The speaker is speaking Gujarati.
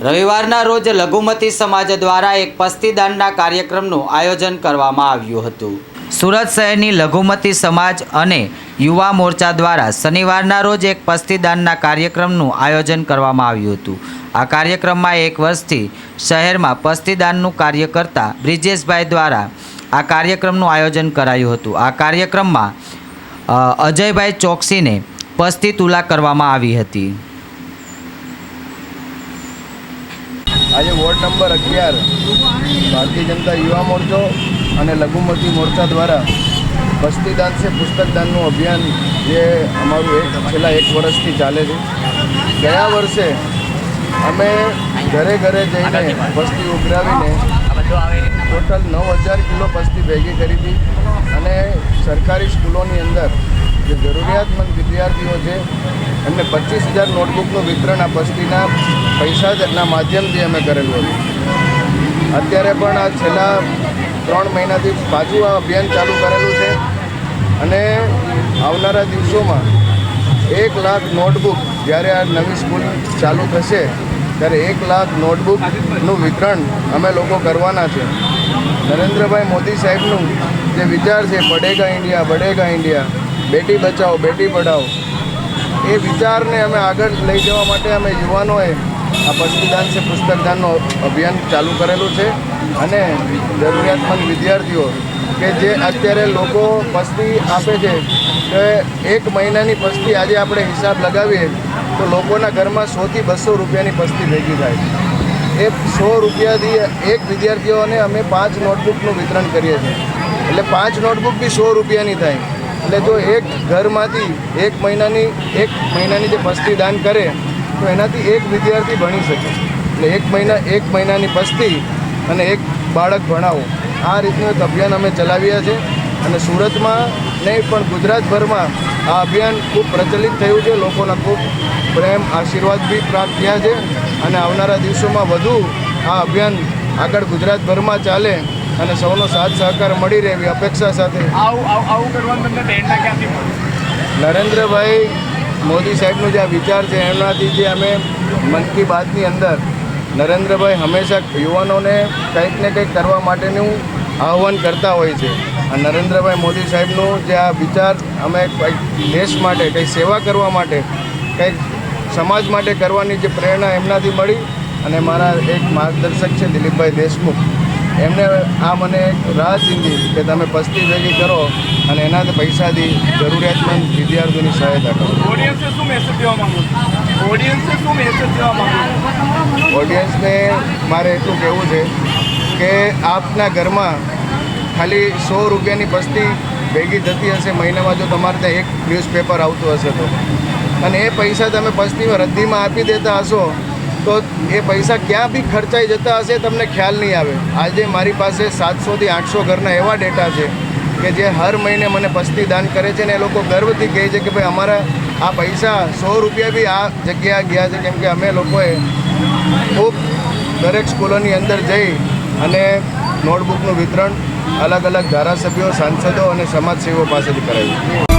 રવિવારના રોજ લઘુમતી સમાજ દ્વારા એક પસ્તીદાનના કાર્યક્રમનું આયોજન કરવામાં આવ્યું હતું। સુરત શહેરની લઘુમતી સમાજ અને યુવા મોરચા દ્વારા શનિવારના રોજ એક પસ્તીદાનના કાર્યક્રમનું આયોજન કરવામાં આવ્યું હતું। આ કાર્યક્રમમાં એક વર્ષથી શહેરમાં પસ્તીદાનનું કાર્ય કરતા બ્રિજેશભાઈ દ્વારા આ કાર્યક્રમનું આયોજન કરાયું હતું। આ કાર્યક્રમમાં અજયભાઈ ચોકસીને પસ્તી તુલા કરવામાં આવી હતી। आज वोर्ड नंबर 11 भारतीय जनता युवा मोर्चो અને लघुमती मोर्चा द्वारा पस्तीदान से पुस्तकदान अभियान ये अमरु छेल्ला एक वर्षथी चाले छे। गया वर्षे अमे घरे घरे जईने पस्ती उघरावीने टोटल 9000 किलो पस्ती भेगी करी थी અને सरकारी स्कूलोनी अंदर जो जरूरियातमंद विद्यार्थीओ छे एमने 25,000 नोटबुकનું વિતરણ આ પસ્તીના પૈસાના માધ્યમથી અમે કરેલું હતું। અત્યારે પણ આ છેલ્લા 3 મહિનાથી પાછું આ અભિયાન ચાલુ કરેલું છે અને આવનારા દિવસોમાં 1 લાખ નોટબુક જ્યારે આ નવી સ્કૂલ ચાલુ થશે ત્યારે 1 લાખ નોટબુકનું વિતરણ અમે લોકો કરવાના છે। નરેન્દ્રભાઈ મોદી સાહેબનું જે વિચાર છે પઢેગા ઇન્ડિયા, બેટી બચાવો બેટી પઢાઓ, એ વિચારને અમે આગળ લઈ જવા માટે અમે યુવાનોએ આ પસ્તીદાન છે પુસ્તકદાનનું અભિયાન ચાલુ કરેલું છે અને જરૂરિયાતમંદ વિદ્યાર્થીઓ કે જે અત્યારે લોકો પસ્તી આપે છે કે 1 મહિનાની પસ્તી આજે આપણે હિસાબ લગાવીએ તો લોકોના ઘરમાં 100 થી 200 રૂપિયાની પસ્તી ભેગી થાય। એ 100 રૂપિયાથી એક વિદ્યાર્થીઓને અમે 5 નોટબુકનું વિતરણ કરીએ છીએ એટલે 5 નોટબુક બી 100 રૂપિયાની થાય। એટલે જો એક ઘરમાંથી 1 મહિનાની જે પસ્તી દાન કરે તો એનાથી એક વિદ્યાર્થી ભણી શકે। એટલે 1 મહિનાની પસ્તી અને એક બાળક ભણાવો, આ રીતનું એક અભિયાન અમે ચલાવ્યા છે અને સુરતમાં નહીં પણ ગુજરાતભરમાં આ અભિયાન ખૂબ પ્રચલિત થયું છે। લોકોના ખૂબ પ્રેમ આશીર્વાદ બી પ્રાપ્ત થયા છે અને આવનારા દિવસોમાં વધુ આ અભિયાન આગળ ગુજરાતભરમાં ચાલે અને સૌનો સાથ સહકાર મળી રહે એવી અપેક્ષા સાથે આવું કરવાનું તમને પ્રેરણા ક્યાંથી મળી? નરેન્દ્રભાઈ મોદી સાહેબનું જે આ વિચાર છે એમનાથી જે અમે મન કી બાતની અંદર નરેન્દ્રભાઈ હંમેશા યુવાનોને કંઈક ને કંઈક કરવા માટેનું આહ્વાન કરતા હોય છે। અને નરેન્દ્રભાઈ મોદી સાહેબનું જે આ વિચાર અમે કંઈક દેશ માટે કંઈક સેવા કરવા માટે કંઈક સમાજ માટે કરવાની જે પ્રેરણા એમનાથી મળી અને મારા એક માર્ગદર્શક છે દિલીપભાઈ દેશમુખ, એમને આ મને એક રાહ ચીંધી કે તમે પસ્તી ભેગી કરો અને એનાથી પૈસાથી જરૂરિયાતમંદ વિદ્યાર્થીઓની સહાયતા કરો। ઓડિયન્સને શું મેસેજ દેવા માંગુ? ઓડિયન્સને મારે એટલું કહેવું છે કે આપના ઘરમાં ખાલી 100 રૂપિયાની પસ્તી ભેગી થતી હશે મહિનામાં, જો તમારે ત્યાં એક ન્યૂઝપેપર આવતું હશે તો, અને એ પૈસા તમે પસ્તીમાં રદ્દીમાં આપી દેતા હશો તો એ પૈસા ક્યાં બી ખર્ચાઈ જતા હશે તમને ખ્યાલ નહીં આવે। આજે મારી પાસે 700 થી 800 ઘરના એવા ડેટા છે કે જે હર મહિને મને પસ્તી દાન કરે છે ને એ લોકો ગર્વથી કહે છે કે ભાઈ અમારા આ પૈસા 100 રૂપિયા બી આ જગ્યાએ ગયા છે, કેમ કે અમે લોકોએ ખૂબ દરેક સ્કૂલોની અંદર જઈ અને નોટબુકનું વિતરણ અલગ અલગ ધારાસભ્યો, સાંસદો અને સમાજસેવીઓ પાસેથી કરાવ્યું।